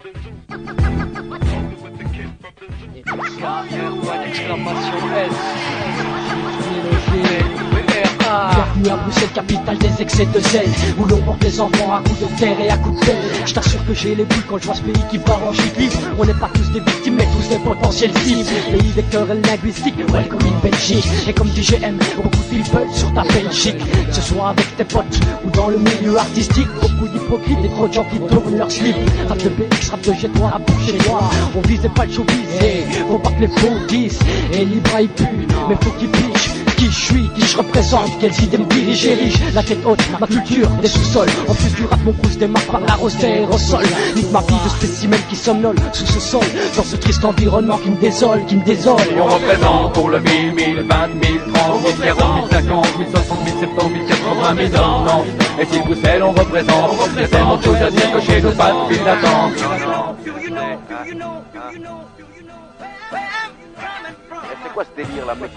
Bienvenue à Bruxelles, capitale des excès de zèle, où l'on porte les enfants à coups de terre et à coups de pelle. Je t'assure que j'ai les boules quand je vois ce pays qui part en chute libre. On n'est pas tous des victimes, mais tous des potentiels cibles. Pays vecteur et linguistique, welcome in Belgique. Et comme dit GM, beaucoup de people sur ta Belgique. Que ce soit avec tes potes ou dans le milieu artistique, beaucoup d'hypocrites et trop de gens qui tournent leur slip. Rap de BX, rap de G3, rap de chez moi. On visait pas le showbiz, faut pas que les faux disent. Et Libra il pue, mais faut qu'il piche. Qui je suis, qui je représente, quelles idées me dirigent, érige la tête haute, ma culture, des sous-sols. En plus du rap, mon pouce démarre par la rose aérosol. Nique ma vie de spécimen qui somnole sous ce sol, dans ce triste environnement qui me désole, qui me désole. Et on représente pour le 1000, 1000, 20, 1000, 30, 1000, 40, 1000, 50, 1000, 60, 1000, 70, 1000, 80, 1000 ans. Et si Bruxelles on représente, il y a tellement de choses à dire que chez nous pas de file d'attente. C'est quoi ce délire là, mec?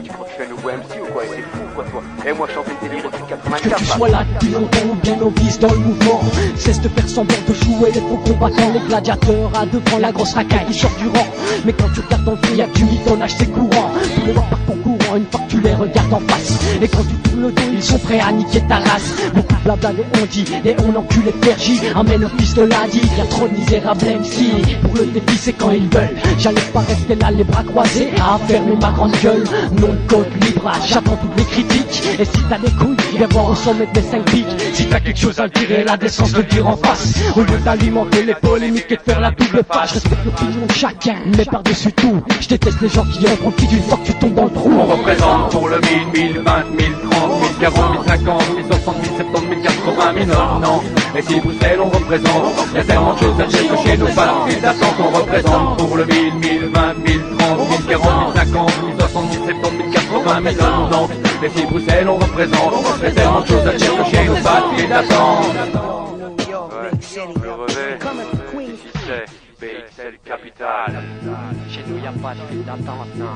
Tu crois que je fais un nouveau MC ou quoi? C'est fou quoi toi? Et moi je chante le délire depuis Que 84. tu sois là depuis longtemps ou bien novice dans le mouvement, cesse de faire semblant de jouer les faux combattants, les gladiateurs à devant la grosse racaille qui sort du rang. Mais quand tu regardes dans le fil, y'a que du mitonnage, c'est courant. Tous les voir par concourant une fois que tu les regardes en face. Et quand tu tournes le dos, ils sont prêts à niquer ta race. Beaucoup de blabla, les on dit, et on encule les pergis. Amène le fils de l'a dit, y'a trop de misérables MC. Pour le défi, c'est quand ils veulent. J'allais pas rester là les bras croisés à fermer ma grande gueule. Non de code libre, j'attends toutes les critiques. Et si t'as des couilles, viens voir au sommet de mes 5 pics. Si t'as quelque chose à le tirer, la décence de le dire en face. Au lieu d'alimenter les polémiques et de faire la double face. Je respecte l'opinion de chacun, mais par-dessus tout, je déteste les gens qui en profitent une fois que tu tombes dans le trou. On représente pour le 1000, 1000, 20, 1000, 30, 1000, 40, 1000, 50, 1000, 60, 1000, 70, 1000, 80, 1000 ans. Et si Bruxelles on représente, il y a tellement de choses à dire que chez nous pas de file d'attente. On représente pour le 1000, 1000, 20, 1000, 30, 1000, 40, 1000, 50, 1000, 60, 1000, 70, 1000, 80, 1000 ans. Et si Bruxelles on représente, il y a tellement de choses à dire que chez nous pas de file d'attente. Le revêt, ici c'est BXL Capital. Chez nous y'a pas de file d'attente, non.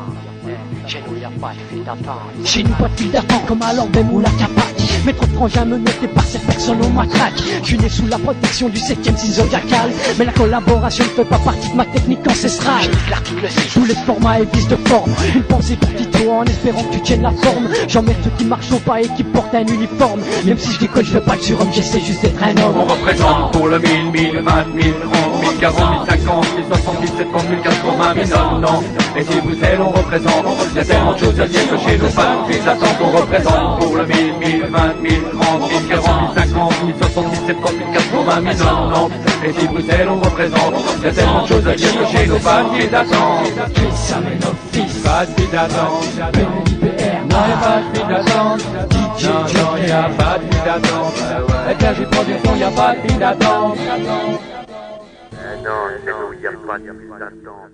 Chez nous y'a pas de file d'attente. Chez nous pas de file d'attente comme à l'Ordem ou la Capac. Mais trop de frangins menottés par cette personne au matraque. Je suis né sous la protection du 7ème signe zodiacal. Mais la collaboration ne fait pas partie de ma technique ancestrale. Je nique l'article 6. Tous les formats et vices de forme. Une pensée pour Tito en espérant que tu tiennes la forme. J'emmerde ceux qui marchent au pas et qui portent un uniforme. Même si je décolle, je fais pas le surhomme, j'essaie juste d'être un homme. On représente pour le 1000, 1000, 20, 1000, 30, 1000, 40, 1000, 50, 1000, 60, 1000, 70, 1000, 80, 1000 ans. Et si Bruxelles on représente, il y a tellement de choses à dire que chez nous pas de file d'attente. On représente pour le 1000, 1000, 20, 1000, 30, 1000, 40, 1000, 50, 1000, 60, 1000, 70, 1000, 80, 1000 ans. Et si Bruxelles on représente, il y a tellement de choses à dire que chez nous pas de file d'attente. Ça mène au fils. Pas de file d'attente. Non, y'a pas de file d'attente. Non, y'a pas de file d'attente. Avec la production, y'a pas de file d'attente. Non, chez nous, y a pas de file d'attente.